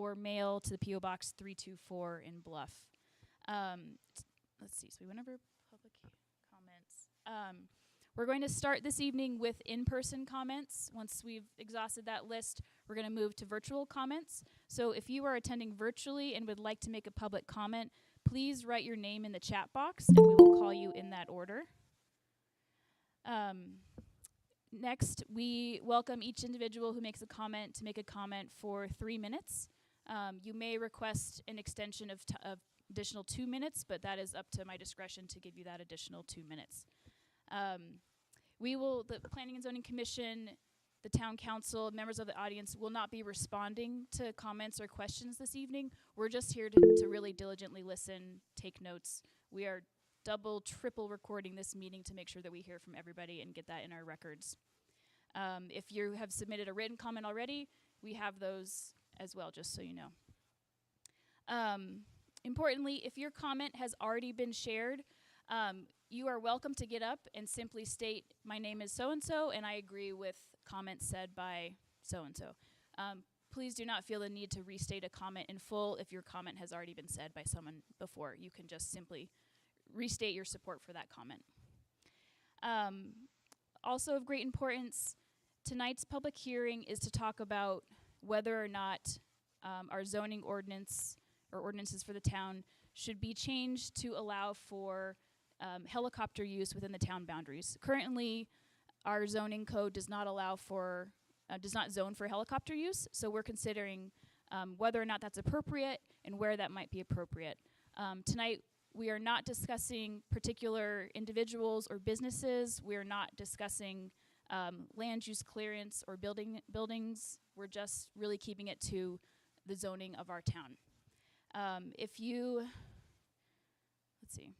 or mail to the P.O. Box 324 in Bluff. Let's see, so we went over public comments. We're going to start this evening with in-person comments. Once we've exhausted that list, we're going to move to virtual comments. So if you are attending virtually and would like to make a public comment, please write your name in the chat box, and we will call you in that order. Next, we welcome each individual who makes a comment to make a comment for 3 minutes. You may request an extension of additional 2 minutes, but that is up to my discretion to give you that additional 2 minutes. The Planning and Zoning Commission, the Town Council, members of the audience will not be responding to comments or questions this evening. We're just here to really diligently listen, take notes. We are double, triple recording this meeting to make sure that we hear from everybody and get that in our records. If you have submitted a written comment already, we have those as well, just so you know. Importantly, if your comment has already been shared, you are welcome to get up and simply state, my name is so-and-so, and I agree with comments said by so-and-so. Please do not feel the need to restate a comment in full if your comment has already been said by someone before. You can just simply restate your support for that comment. Also of great importance, tonight's public hearing is to talk about whether or not our zoning ordinance or ordinances for the town should be changed to allow for helicopter use within the town boundaries. Currently, our zoning code does not allow for, does not zone for helicopter use, so we're considering whether or not that's appropriate and where that might be appropriate. Tonight, we are not discussing particular individuals or businesses. We are not discussing land use clearance or buildings. We're just really keeping it to the zoning of our town. Let's see.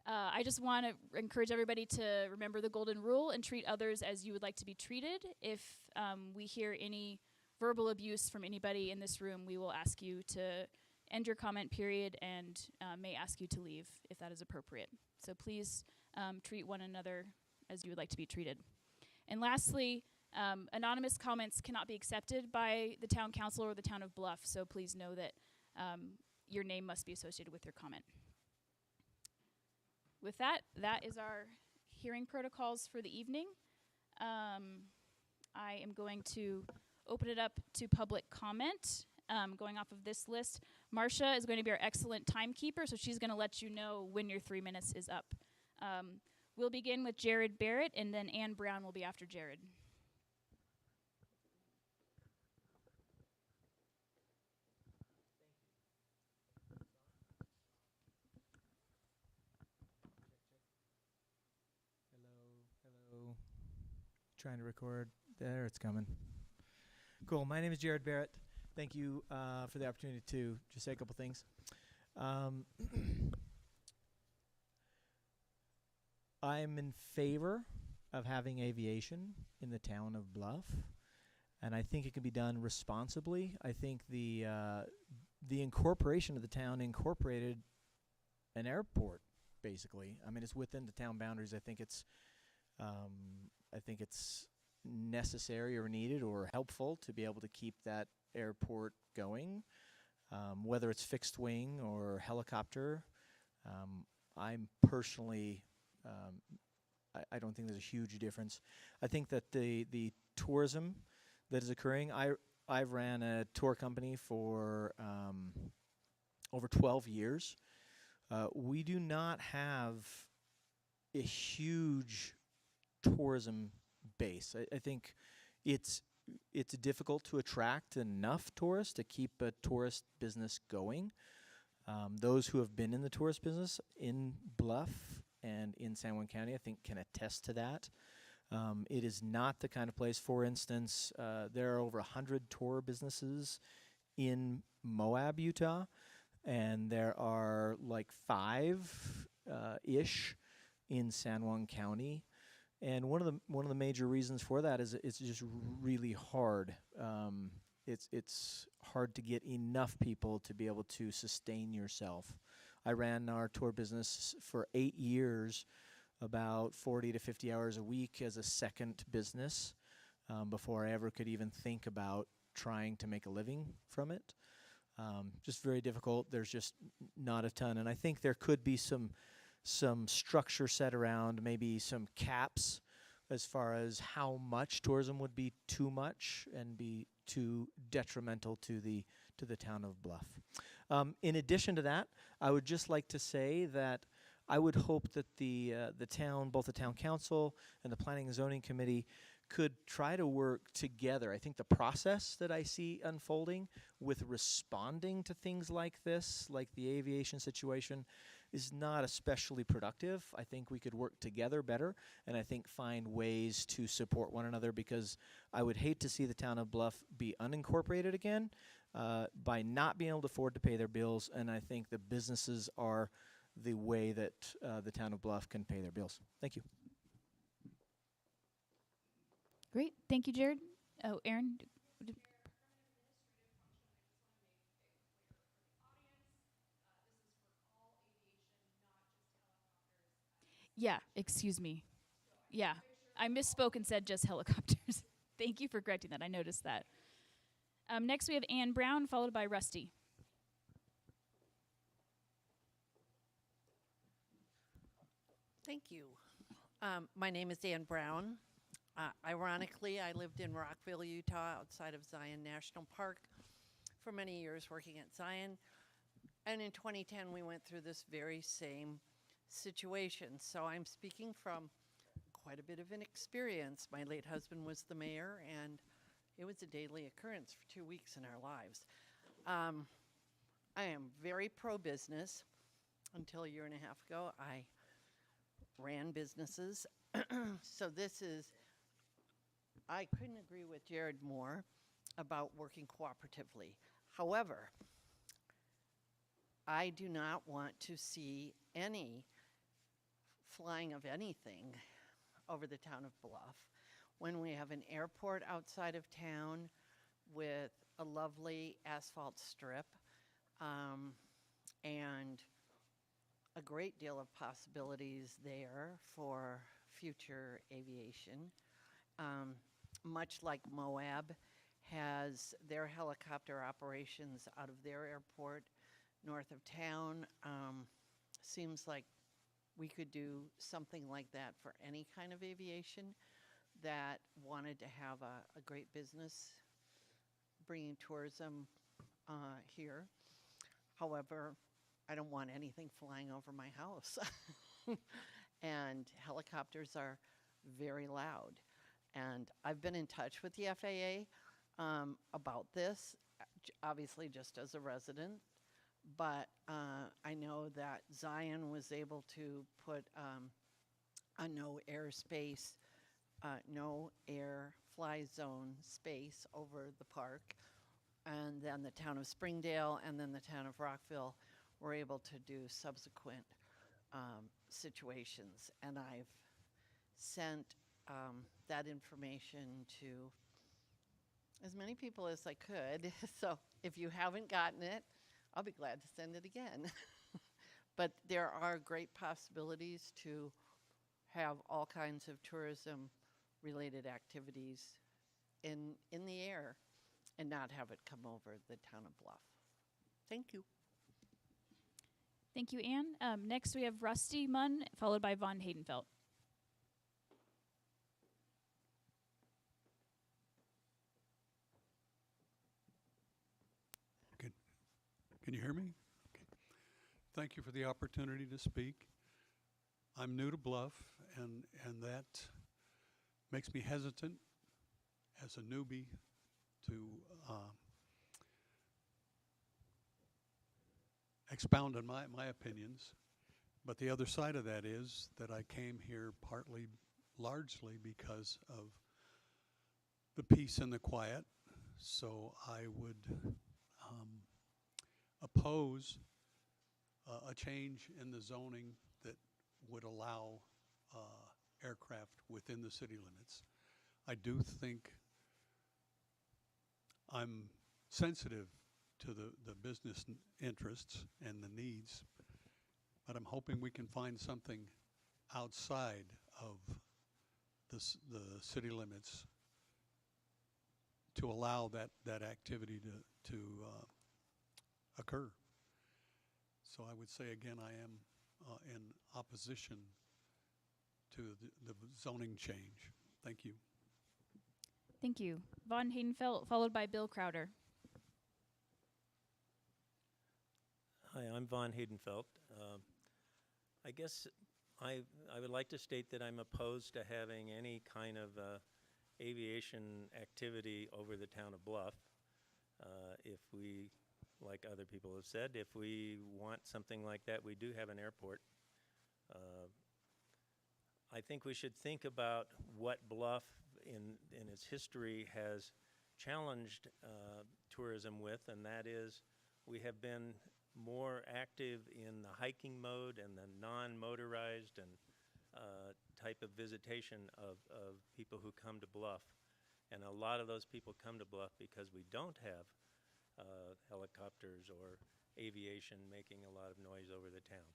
I just want to encourage everybody to remember the golden rule and treat others as you would like to be treated. If we hear any verbal abuse from anybody in this room, we will ask you to end your comment period and may ask you to leave if that is appropriate. So please treat one another as you would like to be treated. And lastly, anonymous comments cannot be accepted by the town council or the town of Bluff, so please know that your name must be associated with your comment. With that, that is our hearing protocols for the evening. I am going to open it up to public comment. Going off of this list, Marcia is going to be our excellent timekeeper, so she's going to let you know when your 3 minutes is up. We'll begin with Jared Barrett, and then Ann Brown will be after Jared. Hello. Trying to record. There, it's coming. Cool. My name is Jared Barrett. Thank you for the opportunity to just say a couple things. I'm in favor of having aviation in the town of Bluff, and I think it can be done responsibly. I think the incorporation of the town incorporated an airport, basically. I mean, it's within the town boundaries. I think it's necessary or needed or helpful to be able to keep that airport going, whether it's fixed wing or helicopter. I'm personally, I don't think there's a huge difference. I think that the tourism that is occurring, I've ran a tour company for over 12 years. We do not have a huge tourism base. I think it's difficult to attract enough tourists to keep a tourist business going. Those who have been in the tourist business in Bluff and in San Juan County, I think, can attest to that. It is not the kind of place, for instance, there are over 100 tour businesses in Moab, Utah, and there are like 5-ish in San Juan County. And one of the major reasons for that is it's just really hard. It's hard to get enough people to be able to sustain yourself. I ran our tour business for 8 years, about 40 to 50 hours a week as a second business, before I ever could even think about trying to make a living from it. Just very difficult. There's just not a ton, and I think there could be some structure set around, maybe some caps as far as how much tourism would be too much and be too detrimental to the town of Bluff. In addition to that, I would just like to say that I would hope that the town, both the town council and the planning and zoning committee, could try to work together. I think the process that I see unfolding with responding to things like this, like the aviation situation, is not especially productive. I think we could work together better, and I think find ways to support one another, because I would hate to see the town of Bluff be unincorporated again by not being able to afford to pay their bills, and I think the businesses are the way that the town of Bluff can pay their bills. Thank you. Great. Thank you, Jared. Oh, Aaron? Yeah, excuse me. Yeah, I misspoke and said just helicopters. Thank you for correcting that. I noticed that. Next, we have Ann Brown, followed by Rusty. Thank you. My name is Ann Brown. Ironically, I lived in Rockville, Utah, outside of Zion National Park for many years working at Zion. And in 2010, we went through this very same situation. So I'm speaking from quite a bit of an experience. My late husband was the mayor, and it was a daily occurrence for 2 weeks in our lives. I am very pro-business. Until a year and a half ago, I ran businesses. So I couldn't agree with Jared more about working cooperatively. However, I do not want to see any flying of anything over the town of Bluff when we have an airport outside of town with a lovely asphalt strip and a great deal of possibilities there for future aviation. Much like Moab has their helicopter operations out of their airport north of town, seems like we could do something like that for any kind of aviation that wanted to have a great business bringing tourism here. However, I don't want anything flying over my house. And helicopters are very loud. And I've been in touch with the FAA about this, obviously just as a resident. But I know that Zion was able to put a no airspace, no air fly zone space over the park. And then the town of Springdale and then the town of Rockville were able to do subsequent situations. And I've sent that information to as many people as I could. So if you haven't gotten it, I'll be glad to send it again. But there are great possibilities to have all kinds of tourism-related activities in the air and not have it come over the town of Bluff. Thank you. Thank you, Ann. Next, we have Rusty Munn, followed by Von Haydenfeld. Can you hear me? Okay. Thank you for the opportunity to speak. I'm new to Bluff, and that makes me hesitant as a newbie to expound on my opinions. But the other side of that is that I came here largely because of the peace and the quiet. So I would oppose a change in the zoning that would allow aircraft within the city limits. I do think I'm sensitive to the business interests and the needs, but I'm hoping we can find something outside of the city limits to allow that activity to occur. So I would say again, I am in opposition to the zoning change. Thank you. Thank you. Von Haydenfeld, followed by Bill Crowder. Hi, I'm Von Haydenfeld. I guess I would like to state that I'm opposed to having any kind of aviation activity over the town of Bluff. If we, like other people have said, if we want something like that, we do have an airport. I think we should think about what Bluff in its history has challenged tourism with, and that is we have been more active in the hiking mode and the non-motorized and type of visitation of people who come to Bluff. And a lot of those people come to Bluff because we don't have helicopters or aviation making a lot of noise over the town.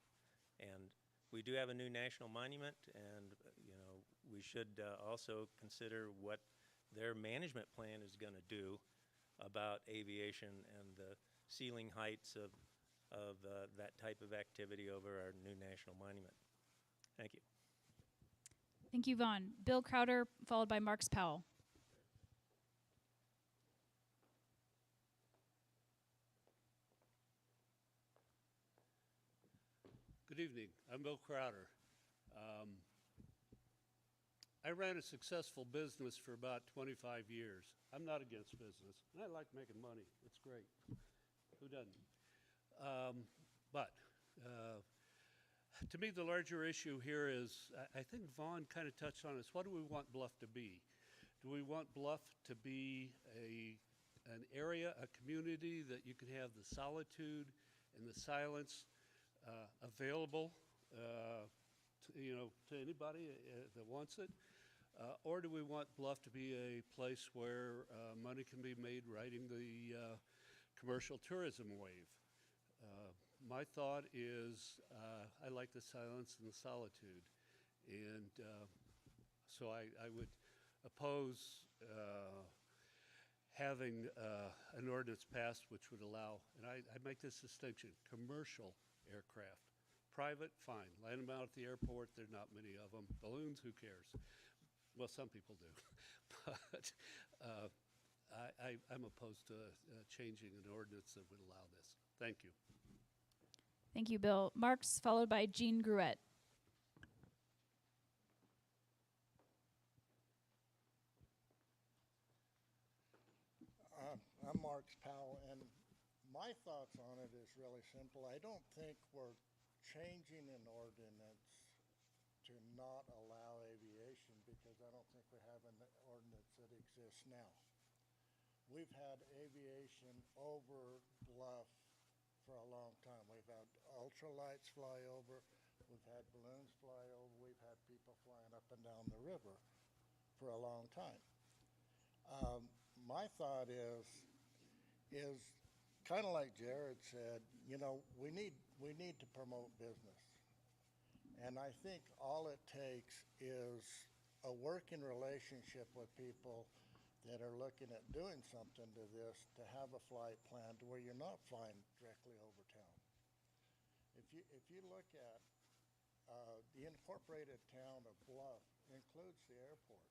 And we do have a new national monument, and we should also consider what their management plan is going to do about aviation and the ceiling heights of that type of activity over our new national monument. Thank you. Thank you, Vaughn. Bill Crowder, followed by Marks Powell. Good evening. I'm Bill Crowder. I ran a successful business for about 25 years. I'm not against business, and I like making money. It's great. Who doesn't? But to me, the larger issue here is, I think Vaughn kind of touched on this. What do we want Bluff to be? Do we want Bluff to be an area, a community that you can have the solitude and the silence available to anybody that wants it? Or do we want Bluff to be a place where money can be made riding the commercial tourism wave? My thought is I like the silence and the solitude. And so I would oppose having an ordinance passed which would allow, and I make this distinction, commercial aircraft. Private, fine. Land them out at the airport. There are not many of them. Balloons, who cares? Well, some people do. But I'm opposed to changing an ordinance that would allow this. Thank you. Thank you, Bill. Marks, followed by Jean Gruette. I'm Marks Powell, and my thoughts on it is really simple. I don't think we're changing an ordinance to not allow aviation because I don't think we have an ordinance that exists now. We've had aviation over Bluff for a long time. We've had ultralights fly over, we've had balloons fly over, we've had people flying up and down the river for a long time. My thought is kind of like Jared said, we need to promote business. And I think all it takes is a working relationship with people that are looking at doing something to this, to have a flight plan to where you're not flying directly over town. If you look at the incorporated town of Bluff includes the airport.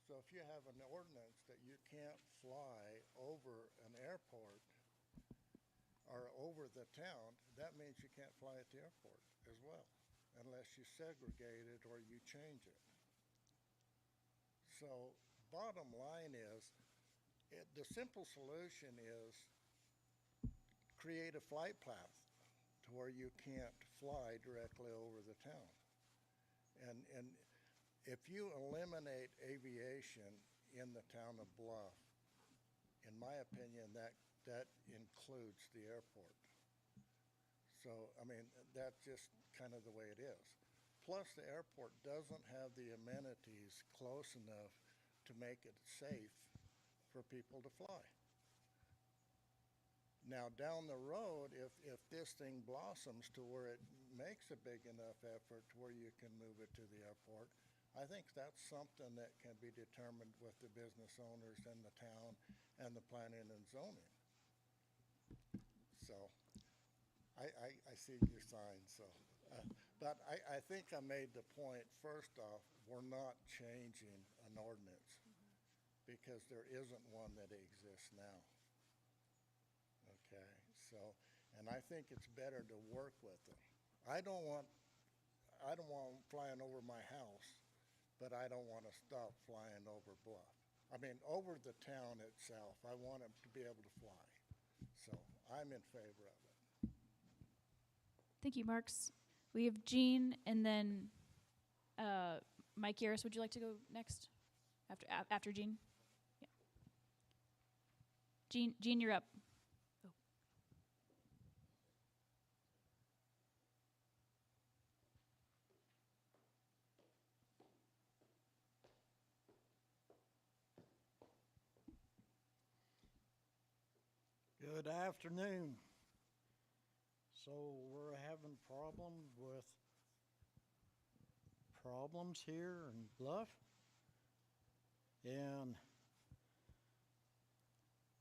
So if you have an ordinance that you can't fly over an airport or over the town, that means you can't fly at the airport as well, unless you segregate it or you change it. So bottom line is, the simple solution is create a flight path to where you can't fly directly over the town. And if you eliminate aviation in the town of Bluff, in my opinion, that includes the airport. So, I mean, that's just kind of the way it is. Plus, the airport doesn't have the amenities close enough to make it safe for people to fly. Now, down the road, if this thing blossoms to where it makes a big enough effort to where you can move it to the airport, I think that's something that can be determined with the business owners in the town and the planning and zoning. So, I see your sign, so. But I think I made the point, first off, we're not changing an ordinance because there isn't one that exists now. Okay, so, and I think it's better to work with them. I don't want them flying over my house, but I don't want to stop flying over Bluff. I mean, over the town itself. I want them to be able to fly. So I'm in favor of it. Thank you, Marks. We have Jean and then Mike Yaris. Would you like to go next? After Jean? Yeah. Jean, you're up. Oh. Good afternoon. So we're having problems here in Bluff. And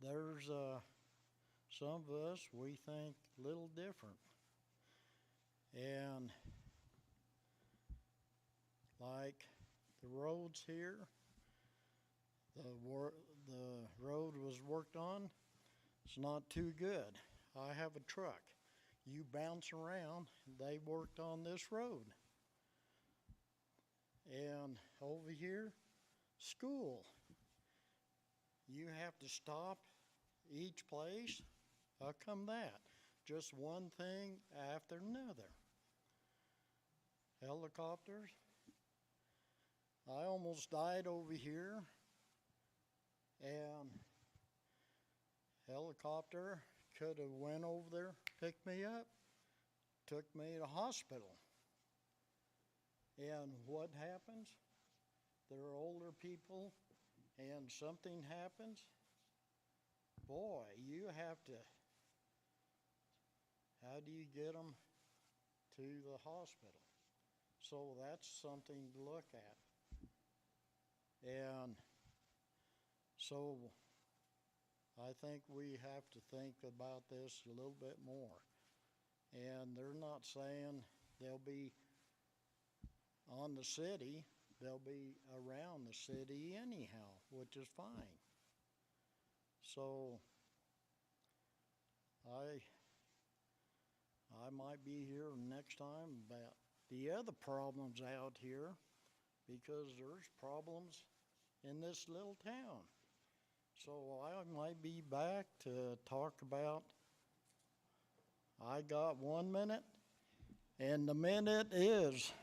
there's some of us, we think a little different. And like the roads here, the road was worked on. It's not too good. I have a truck. You bounce around, they worked on this road. And over here, school. You have to stop each place. How come that? Just one thing after another. Helicopters. I almost died over here. And helicopter could have went over there, picked me up, took me to hospital. And what happens? They're older people and something happens. Boy, you have to, how do you get them to the hospital? So that's something to look at. And so I think we have to think about this a little bit more. And they're not saying they'll be on the city, they'll be around the city anyhow, which is fine. So I might be here next time about the other problems out here, because there's problems in this little town. So I might be back to talk about, I got 1 minute, and the minute is,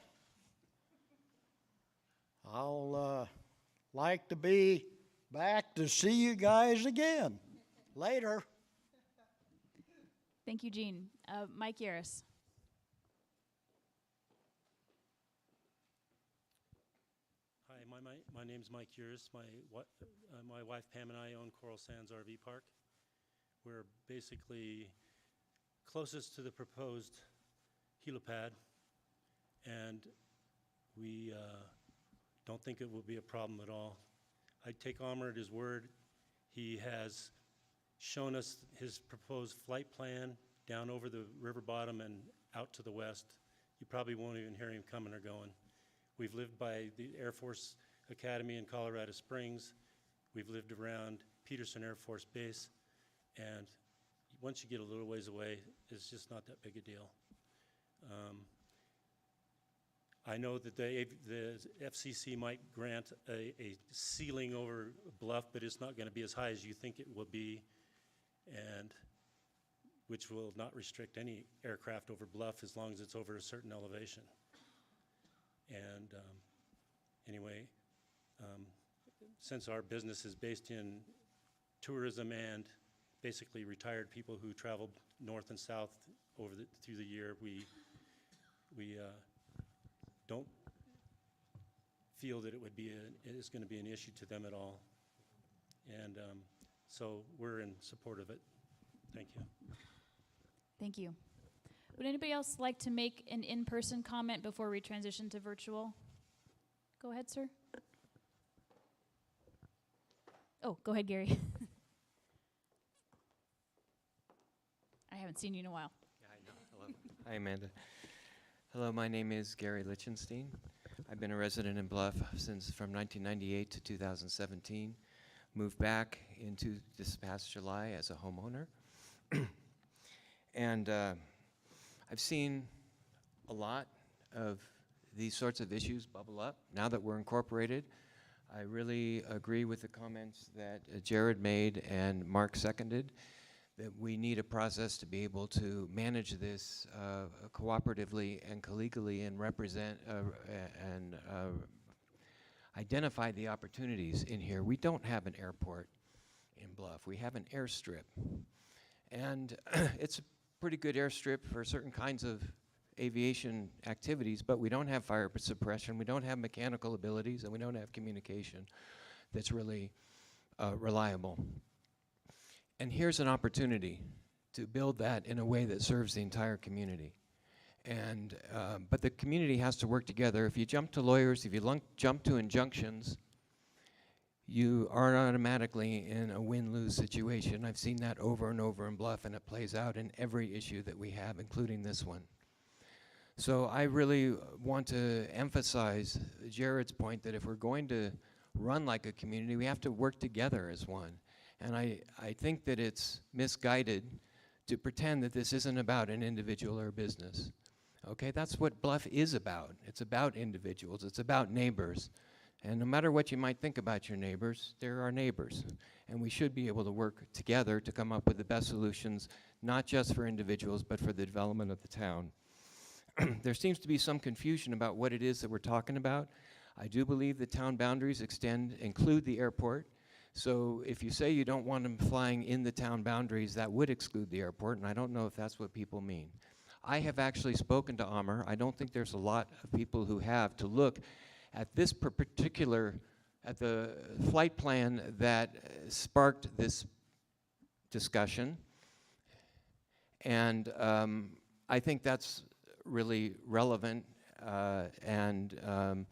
I'll like to be back to see you guys again. Later. Thank you, Jean. Mike Yaris. Hi, my name's Mike Uris. My wife Pam and I own Coral Sands RV Park. We're basically closest to the proposed helipad, and we don't think it will be a problem at all. I take Amr at his word. He has shown us his proposed flight plan down over the river bottom and out to the west. You probably won't even hear him coming or going. We've lived by the Air Force Academy in Colorado Springs. We've lived around Peterson Air Force Base. And once you get a little ways away, it's just not that big a deal. I know that the FCC might grant a ceiling over Bluff, but it's not going to be as high as you think it will be, and which will not restrict any aircraft over Bluff as long as it's over a certain elevation. And anyway, since our business is based in tourism and basically retired people who travel north and south through the year, we don't feel that it's going to be an issue to them at all. And so we're in support of it. Thank you. Thank you. Would anybody else like to make an in-person comment before we transition to virtual? Go ahead, sir. Oh, go ahead, Gary. I haven't seen you in a while. Yeah, I know. Hello. Hi, Amanda. Hello, my name is Gary Lichtenstein. I've been a resident in Bluff since from 1998 to 2017. Moved back into this past July as a homeowner. And I've seen a lot of these sorts of issues bubble up. Now that we're incorporated, I really agree with the comments that Jared made and Mark seconded, that we need a process to be able to manage this cooperatively and collegially and represent and identify the opportunities in here. We don't have an airport in Bluff. We have an airstrip. And it's a pretty good airstrip for certain kinds of aviation activities, but we don't have fire suppression, we don't have mechanical abilities, and we don't have communication that's really reliable. And here's an opportunity to build that in a way that serves the entire community. And but the community has to work together. If you jump to lawyers, if you jump to injunctions, you are automatically in a win-lose situation. I've seen that over and over in Bluff, and it plays out in every issue that we have, including this one. So I really want to emphasize Jared's point that if we're going to run like a community, we have to work together as one. And I think that it's misguided to pretend that this isn't about an individual or a business. Okay, that's what Bluff is about. It's about individuals, it's about neighbors. And no matter what you might think about your neighbors, they're our neighbors. And we should be able to work together to come up with the best solutions, not just for individuals, but for the development of the town. There seems to be some confusion about what it is that we're talking about. I do believe the town boundaries include the airport. So if you say you don't want them flying in the town boundaries, that would exclude the airport, and I don't know if that's what people mean. I have actually spoken to Amr. I don't think there's a lot of people who have to look at this at the flight plan that sparked this discussion. And I think that's really relevant and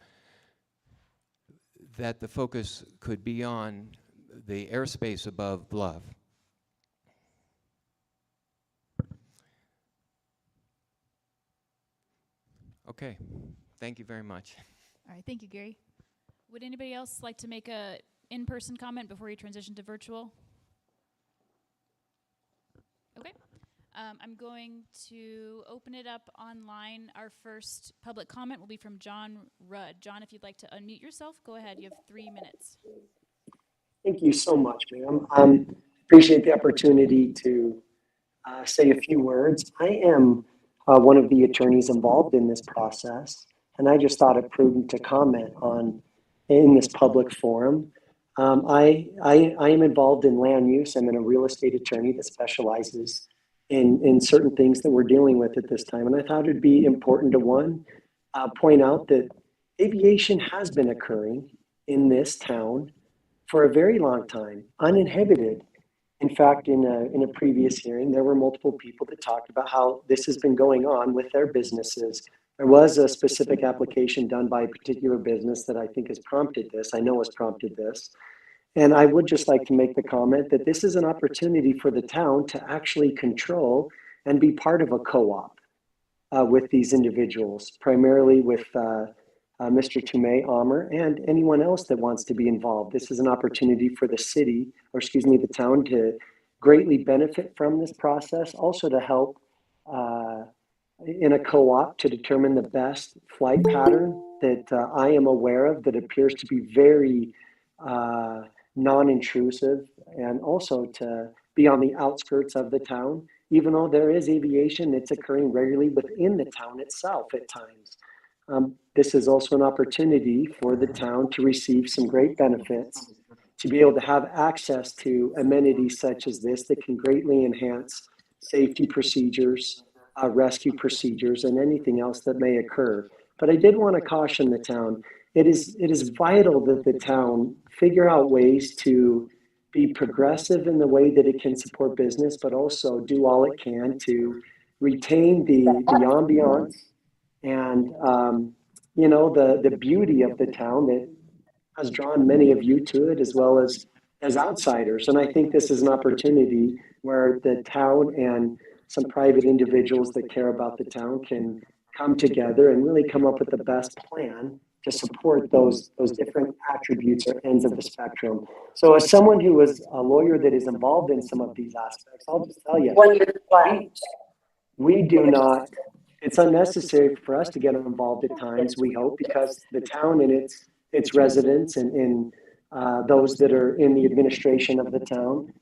that the focus could be on the airspace above Bluff. Okay, thank you very much. All right, thank you, Gary. Would anybody else like to make a in-person comment before you transition to virtual? Okay. I'm going to open it up online. Our first public comment will be from John Rudd. John, if you'd like to unmute yourself, go ahead. You have 3 minutes. Thank you so much, ma'am. Appreciate the opportunity to say a few words. I am one of the attorneys involved in this process, and I just thought it prudent to comment on in this public forum. I am involved in land use. I'm a real estate attorney that specializes in certain things that we're dealing with at this time. And I thought it'd be important to point out that aviation has been occurring in this town for a very long time, uninhibited. In fact, in a previous hearing, there were multiple people that talked about how this has been going on with their businesses. There was a specific application done by a particular business that I think has prompted this. I know has prompted this. And I would just like to make the comment that this is an opportunity for the town to actually control and be part of a co-op with these individuals, primarily with Mr. Tumay, Amr, and anyone else that wants to be involved. This is an opportunity for the city, or excuse me, the town to greatly benefit from this process, also to help in a co-op to determine the best flight pattern that I am aware of that appears to be very non-intrusive, and also to be on the outskirts of the town, even though there is aviation that's occurring regularly within the town itself at times. This is also an opportunity for the town to receive some great benefits, to be able to have access to amenities such as this that can greatly enhance safety procedures, rescue procedures, and anything else that may occur. But I did want to caution the town. It is vital that the town figure out ways to be progressive in the way that it can support business, but also do all it can to retain the ambiance and you know, the beauty of the town that has drawn many of you to it, as well as outsiders. And I think this is an opportunity where the town and some private individuals that care about the town can come together and really come up with the best plan to support those different attributes or ends of the spectrum. So as someone who is a lawyer that is involved in some of these aspects, I'll just tell you, we do not, it's unnecessary for us to get involved at times, we hope, because the town and its residents and those that are in the administration of the town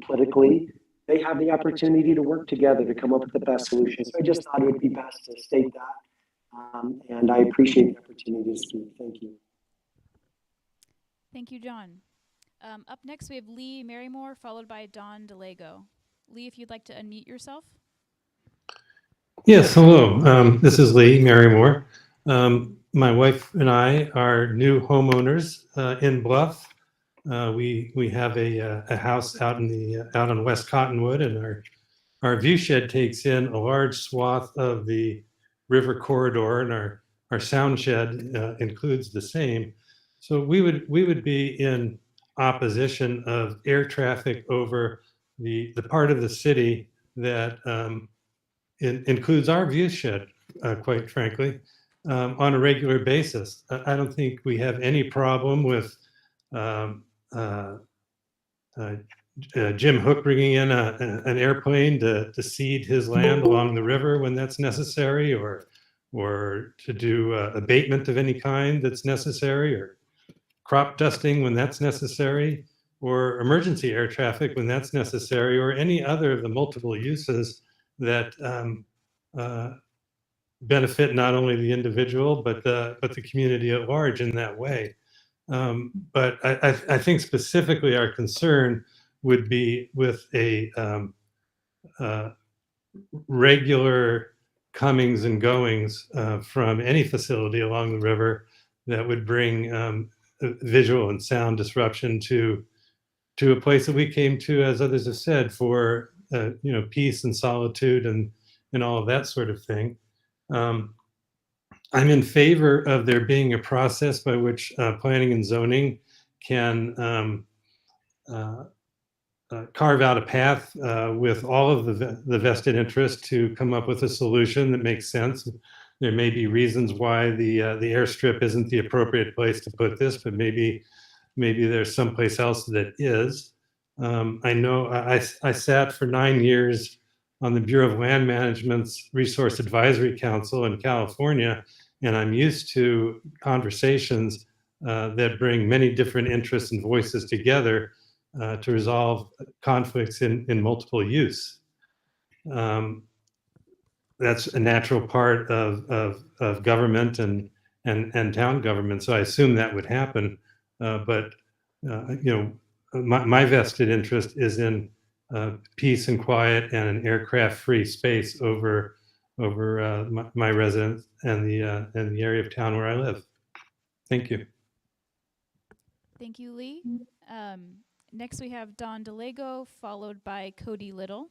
politically, they have the opportunity to work together to come up with the best solution. So I just thought it would be best to state that. And I appreciate the opportunity to speak. Thank you. Thank you, John. Up next, we have Lee Marymore, followed by Don DeLego. Lee, if you'd like to unmute yourself. Yes, hello. This is Lee Marymore. My wife and I are new homeowners in Bluff. We have a house out on West Cottonwood, and our view shed takes in a large swath of the river corridor, and our sound shed includes the same. So we would be in opposition of air traffic over the part of the city that includes our view shed, quite frankly, on a regular basis. I don't think we have any problem with Jim Hook bringing in an airplane to cede his land along the river when that's necessary, or to do abatement of any kind that's necessary, or crop dusting when that's necessary, or emergency air traffic when that's necessary, or any other of the multiple uses that benefit not only the individual but the community at large in that way. But I think specifically our concern would be with a regular comings and goings from any facility along the river that would bring visual and sound disruption to a place that we came to, as others have said, for peace and solitude and all of that sort of thing. I'm in favor of there being a process by which planning and zoning can carve out a path with all of the vested interest to come up with a solution that makes sense. There may be reasons why the airstrip isn't the appropriate place to put this, but maybe there's someplace else that is. I know I sat for 9 years on the Bureau of Land Management's Resource Advisory Council in California, and I'm used to conversations that bring many different interests and voices together to resolve conflicts in multiple use. That's a natural part of government and town government, so I assume that would happen. But my vested interest is in peace and quiet and an aircraft-free space over my residence and the area of town where I live. Thank you. Thank you, Lee. Next, we have Don DeLego, followed by Cody Little.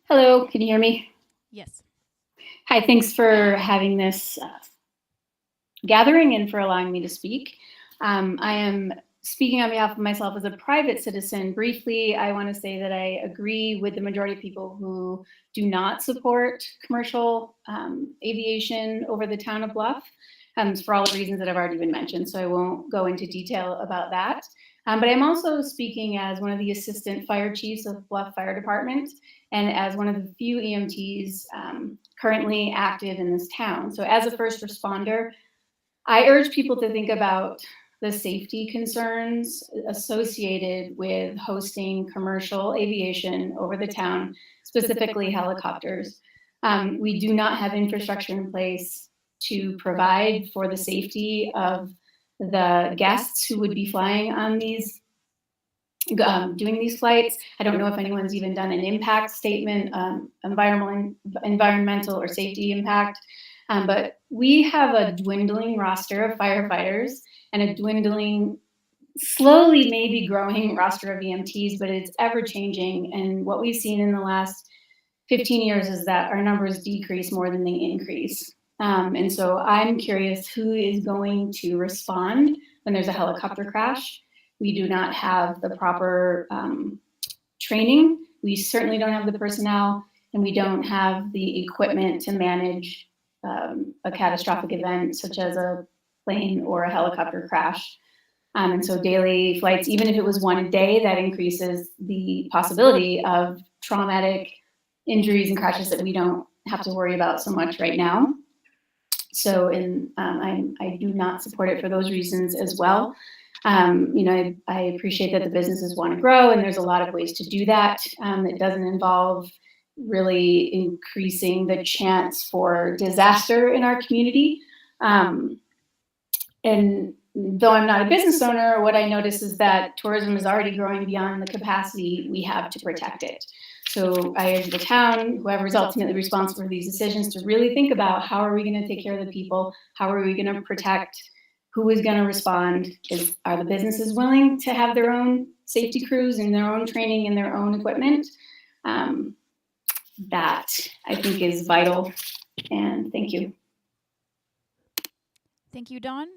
Hello, can you hear me? Yes. Hi, thanks for having this gathering and for allowing me to speak. I am speaking on behalf of myself as a private citizen. Briefly, I want to say that I agree with the majority of people who do not support commercial aviation over the town of Bluff, for all the reasons that have already been mentioned, so I won't go into detail about that. But I'm also speaking as one of the assistant fire chiefs of Bluff Fire Department and as one of the few EMTs currently active in this town. So as a first responder, I urge people to think about the safety concerns associated with hosting commercial aviation over the town, specifically helicopters. We do not have infrastructure in place to provide for the safety of the guests who would be flying on these, doing these flights. I don't know if anyone's even done an impact statement, environmental or safety impact, but we have a dwindling roster of firefighters and a dwindling, slowly maybe growing roster of EMTs, but it's ever changing. And what we've seen in the last 15 years is that our numbers decrease more than they increase. And so I'm curious who is going to respond when there's a helicopter crash. We do not have the proper training. We certainly don't have the personnel, and we don't have the equipment to manage a catastrophic event such as a plane or a helicopter crash. And so daily flights, even if it was one a day, that increases the possibility of traumatic injuries and crashes that we don't have to worry about so much right now. So I do not support it for those reasons as well. I appreciate that the businesses want to grow, and there's a lot of ways to do that. It doesn't involve really increasing the chance for disaster in our community. And though I'm not a business owner, what I notice is that tourism is already growing beyond the capacity we have to protect it. So I urge the town, whoever is ultimately responsible for these decisions, to really think about how are we going to take care of the people? How are we going to protect? Who is going to respond? Are the businesses willing to have their own safety crews and their own training and their own equipment? That I think is vital. And thank you. Thank you, Dawn.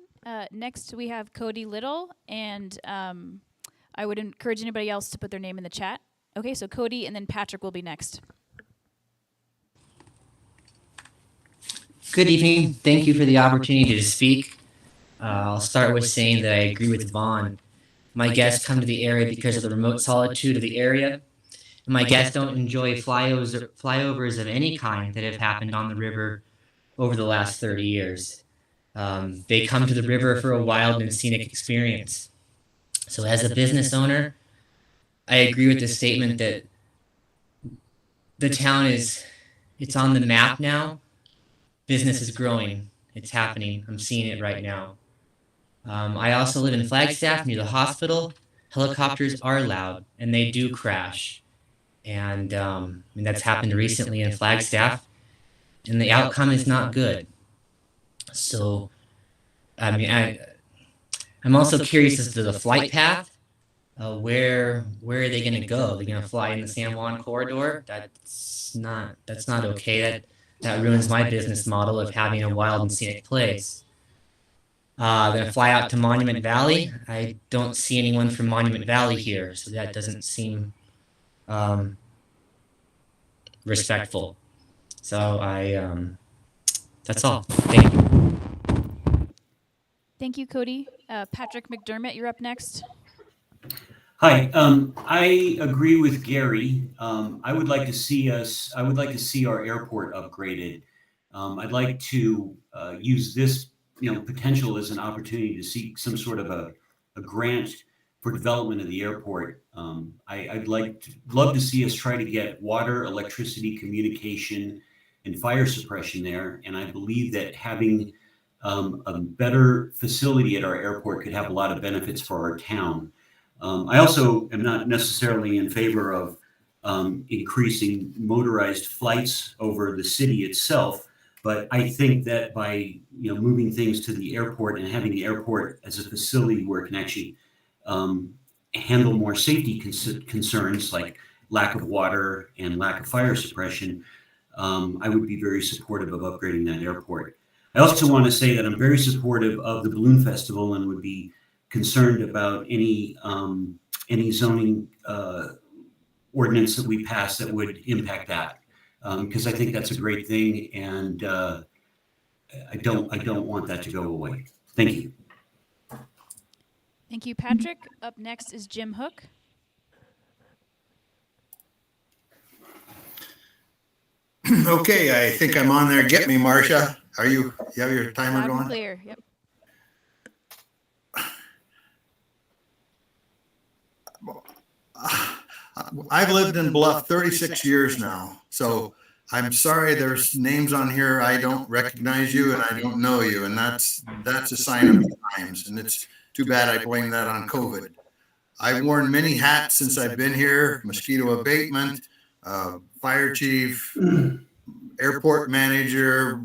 Next, we have Cody Little, and I would encourage anybody else to put their name in the chat. Okay, so Cody, and then Patrick will be next. Good evening. Thank you for the opportunity to speak. I'll start with saying that I agree with Vaughn. My guests come to the area because of the remote solitude of the area. And my guests don't enjoy flyovers of any kind that have happened on the river over the last 30 years. They come to the river for a wild and scenic experience. So as a business owner, I agree with the statement that the town it's on the map now. Business is growing. It's happening. I'm seeing it right now. I also live in Flagstaff near the hospital. Helicopters are loud, and they do crash. And that's happened recently in Flagstaff, and the outcome is not good. So, I'm also curious as to the flight path. Where are they going to go? They're going to fly in the San Juan corridor? That's not okay. That ruins my business model of having a wild and scenic place. They're going to fly out to Monument Valley. I don't see anyone from Monument Valley here, so that doesn't seem respectful. So that's all. Thank you. Thank you, Cody. Patrick McDermott, you're up next. Hi, I agree with Gary. I would like to see our airport upgraded. I'd like to use this, potential as an opportunity to seek some sort of a grant for development of the airport. I'd love to see us try to get water, electricity, communication, and fire suppression there. And I believe that having a better facility at our airport could have a lot of benefits for our town. I also am not necessarily in favor of increasing motorized flights over the city itself, but I think that by moving things to the airport and having the airport as a facility where it can actually handle more safety concerns like lack of water and lack of fire suppression, I would be very supportive of upgrading that airport. I also want to say that I'm very supportive of the Balloon Festival and would be concerned about any zoning ordinance that we pass that would impact that, because I think that's a great thing, and I don't want that to go away. Thank you. Thank you, Patrick. Up next is Jim Hook. Okay, I think I'm on there. Get me, Marcia. You have your timer Loud going? and clear. Yep. I've lived in Bluff 36 years now, so I'm sorry there's names on here I don't recognize you and I don't know you, and that's a sign of the times, and it's too bad I blame that on COVID. I've worn many hats since I've been here: mosquito abatement, fire chief, airport manager,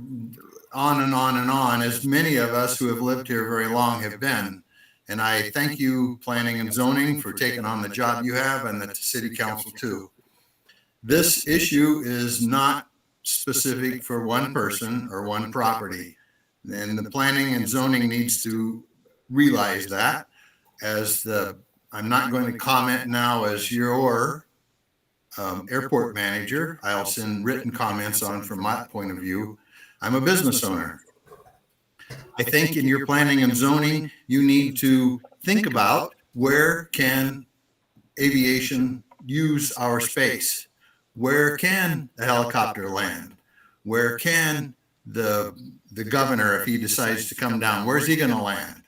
on and on and on, as many of us who have lived here very long have been. And I thank you, Planning and Zoning, for taking on the job you have, and the City Council too. this issue is not specific for one person or one property. And the planning and zoning needs to realize that. I'm not going to comment now as your airport manager. I'll send written comments on from my point of view. I'm a business owner. I think in your planning and zoning, you need to think about where can aviation use our space? Where can a helicopter land? Where can the governor, if he decides to come down, where's he going to land?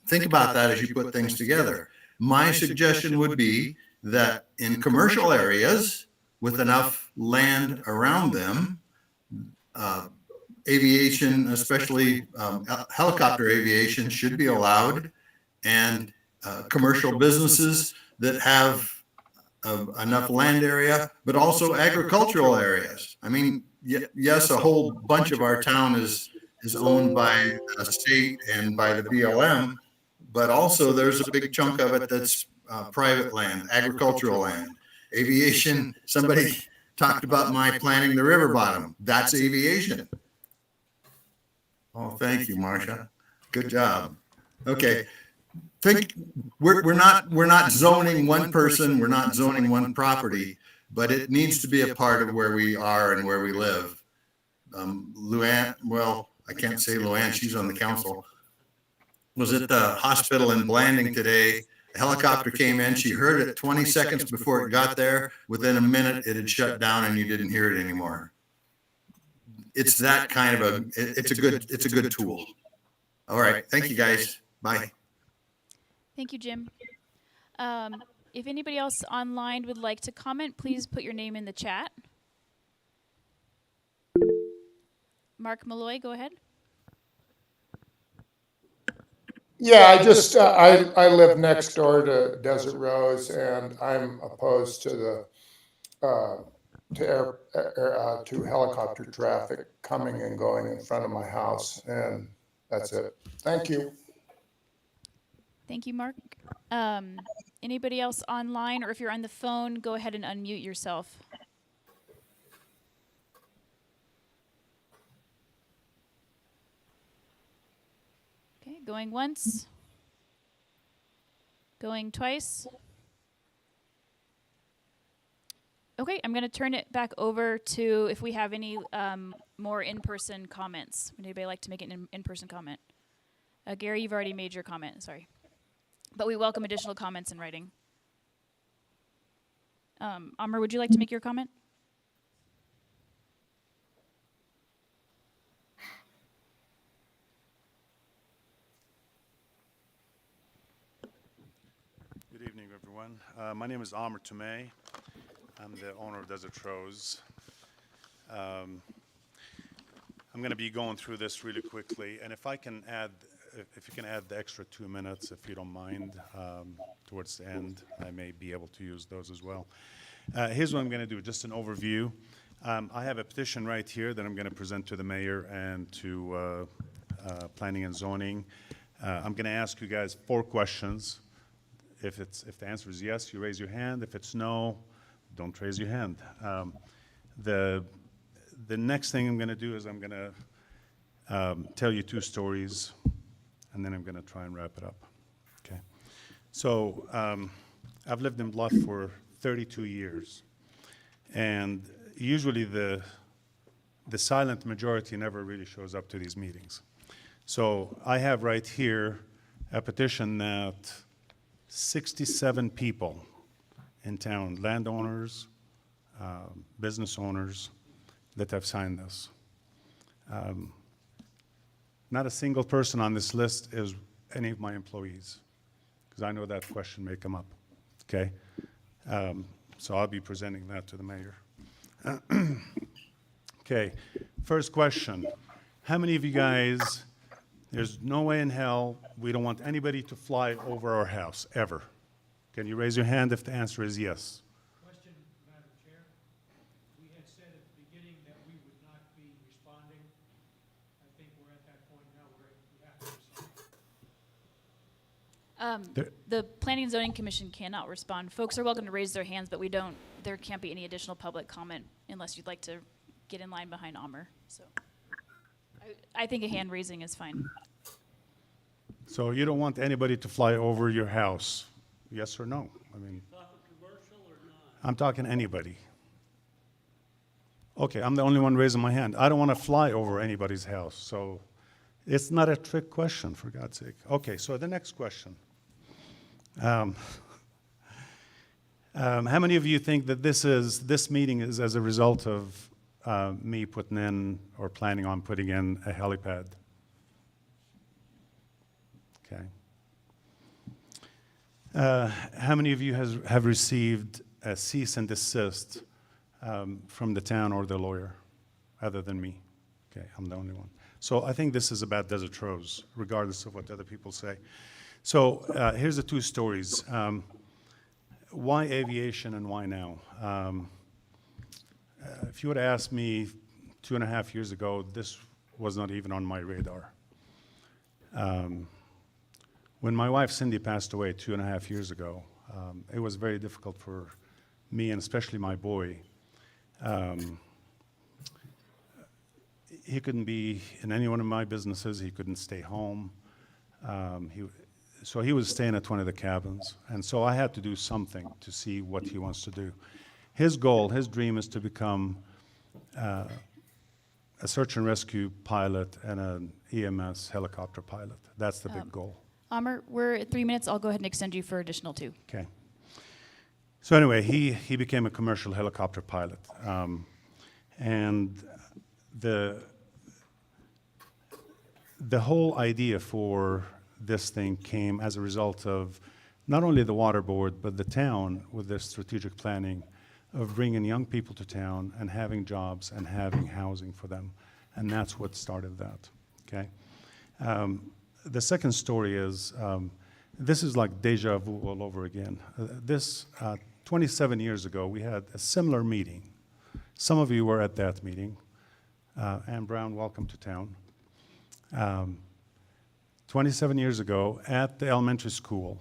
Think about that as you put things together. My suggestion would be that in commercial areas with enough land around them, aviation, especially helicopter aviation, should be allowed, and commercial businesses that have enough land area, but also agricultural areas. I mean, yes, a whole bunch of our town is owned by a state and by the BLM, but also there's a big chunk of it that's private land, agricultural land. Aviation, somebody talked about my planting the river bottom. That's aviation. Oh, thank you, Marcia. Good job. Okay. We're not zoning one person, we're not zoning one property, but it needs to be a part of where we are and where we live. Luann, well, I can't say Luann, she's on the council, was at the hospital in Blanding today. A helicopter came in, she heard it 20 seconds before it got there. Within a minute, it had shut down and you didn't hear it anymore. It's that kind of it's a good tool. All right, thank you guys. Bye. Thank you, Jim. If anybody else online would like to comment, please put your name in the chat. Mark Malloy, go ahead. Yeah, I just I live next door to Desert Rose, and I'm opposed to the to helicopter traffic coming and going in front of my house, and that's it. Thank you. Thank you, Mark. Anybody else online, or if you're on the phone, go ahead and unmute yourself. Okay, going once. Going twice. Okay, I'm going to turn it back over to if we have any more in-person comments. Would anybody like to make an in-person comment? Gary, you've already made your comment, sorry. But we welcome additional comments in writing. Amr, would you like to make your comment? Good evening, everyone. My name is Amr Tomei. I'm the owner of Desert Rose. I'm going to be going through this really quickly, and if you can add the extra 2 minutes, if you don't mind, towards the end, I may be able to use those as well. Here's what I'm going to do, just an overview. I have a petition right here that I'm going to present to the mayor and to planning and zoning. I'm going to ask you guys 4 questions. If the answer is yes, you raise your hand. If it's no, don't raise your hand. The next thing I'm going to do is I'm going to tell you 2 stories, and then I'm going to try and wrap it up. Okay. So I've lived in Bluff for 32 years, and usually the silent majority never really shows up to these meetings. So I have right here a petition that 67 people in town, landowners, business owners, that have signed this. Not a single person on this list is any of my employees, because I know that question may come up, okay? So I'll be presenting that to the mayor. Okay, first question. How many of you guys, there's no way in hell we don't want anybody to fly over our house, ever? Can you raise your hand if the answer is yes? Question, Madam Chair. We had said at the beginning that we would not be responding. I think we're at that point now where we have to The Planning and Zoning Commission cannot respond. Folks are welcome to raise their hands, but there can't be any additional public comment unless you'd like to get in line behind Amr. So I think a hand raising is fine. So you don't want anybody to fly over your house, yes or no? I mean, I'm talking anybody. Okay, I'm the only one raising my hand. I don't want to fly over anybody's house, so it's not a trick question, for God's sake. Okay, so the next question. How many of you think that this meeting is as a result of me putting in or planning on putting in a helipad? Okay. How many of you have received a cease and desist from the town or the lawyer, other than me? Okay, I'm the only one. So I think this is about Desert Rose, regardless of what other people say. So here's the two stories. Why aviation and why now? If you would have asked me 2.5 years ago, this was not even on my radar. When my wife Cindy passed away 2.5 years ago, it was very difficult for me and especially my boy. He couldn't be in any one of my businesses. He couldn't stay home. So he was staying at one of the cabins. And so I had to do something to see what he wants to do. His goal, his dream is to become a search and rescue pilot and an EMS helicopter pilot. That's the big goal. Amr, we're at 3 minutes. I'll go ahead and extend you for additional 2. Okay. So anyway, he became a commercial helicopter pilot. And the whole idea for this thing came as a result of not only the water board, but the town with their strategic planning of bringing young people to town and having jobs and having housing for them. And that's what started that, okay? The second story is, this is like deja vu all over again. 27 years ago, we had a similar meeting. Some of you were at that meeting. Ann Brown, welcome to town. 27 years ago, at the elementary school,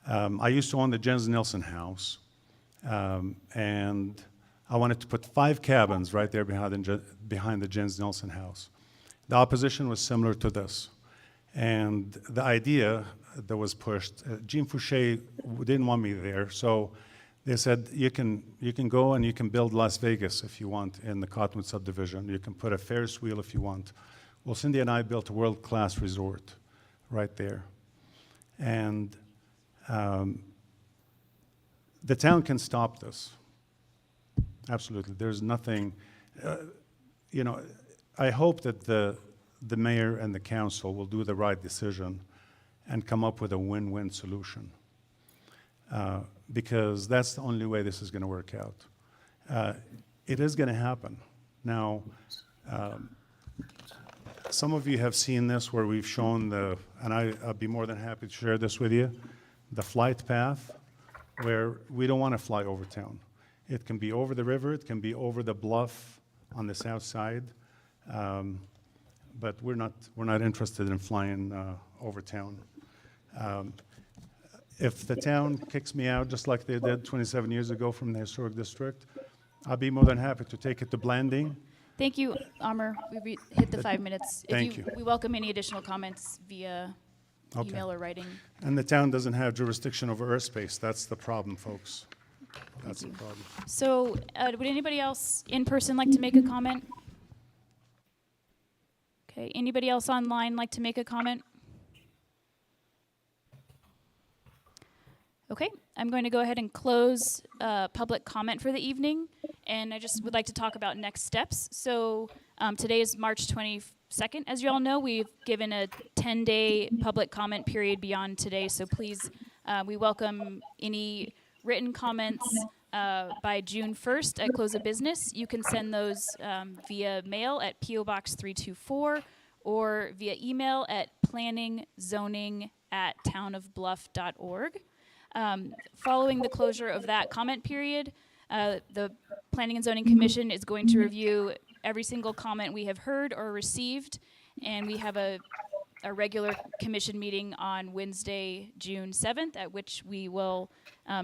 I used to own the Jens Nilsson house, and I wanted to put 5 cabins right there behind the Jens Nilsson house. The opposition was similar to this. And the idea that was pushed, Jean Fouché didn't want me there, so they said, you can go and you can build Las Vegas if you want in the Cottonwood subdivision. You can put a Ferris wheel if you want. Well, Cindy and I built a world-class resort right there. And the town can stop this. Absolutely. There's nothing, I hope that the mayor and the council will do the right decision and come up with a win-win solution. Because that's the only way this is going to work out. It is going to happen. Now, some of you have seen this where we've shown and I'd be more than happy to share this with you, the flight path where we don't want to fly over town. It can be over the river, it can be over the bluff on the south side, but we're not interested in flying over town. If the town kicks me out, just like they did 27 years ago from the historic district, I'll be more than happy to take it to Blanding. Thank you, Amr. We hit the 5 minutes. Thank you. We welcome any additional comments via email or writing. And the town doesn't have jurisdiction over airspace. That's the problem, folks. That's the problem. So would anybody else in person like to make a comment? Okay, anybody else online like to make a comment? Okay, I'm going to go ahead and close public comment for the evening, and I just would like to talk about next steps. So today is March 22nd. As you all know, we've given a 10-day public comment period beyond today, so please, we welcome any written comments by June 1st at close of business. You can send those via mail at P.O. Box 324 or via email at planningzoning@townofbluff.org. Following the closure of that comment period, the Planning and Zoning Commission is going to review every single comment we have heard or received, and we have a a regular commission meeting on Wednesday, June 7th, at which we will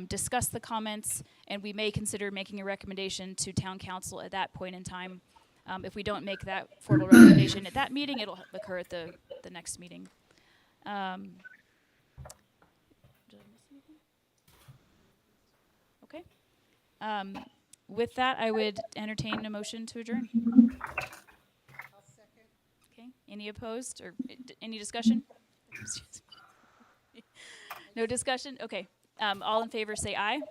discuss the comments, and we may consider making a recommendation to town council at that point in time. If we don't make that formal recommendation at that meeting, it'll occur at the next meeting. Did I miss anything? Okay. With that, I would entertain a motion to adjourn. Okay. Any opposed or any discussion? No discussion? Okay. All in favor say aye.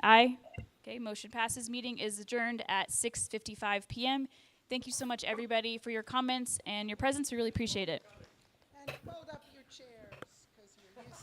Aye. Okay, motion passes. Meeting is adjourned at 6:55 p.m. Thank you so much, everybody, for your comments and your presence. We really appreciate it. And hold up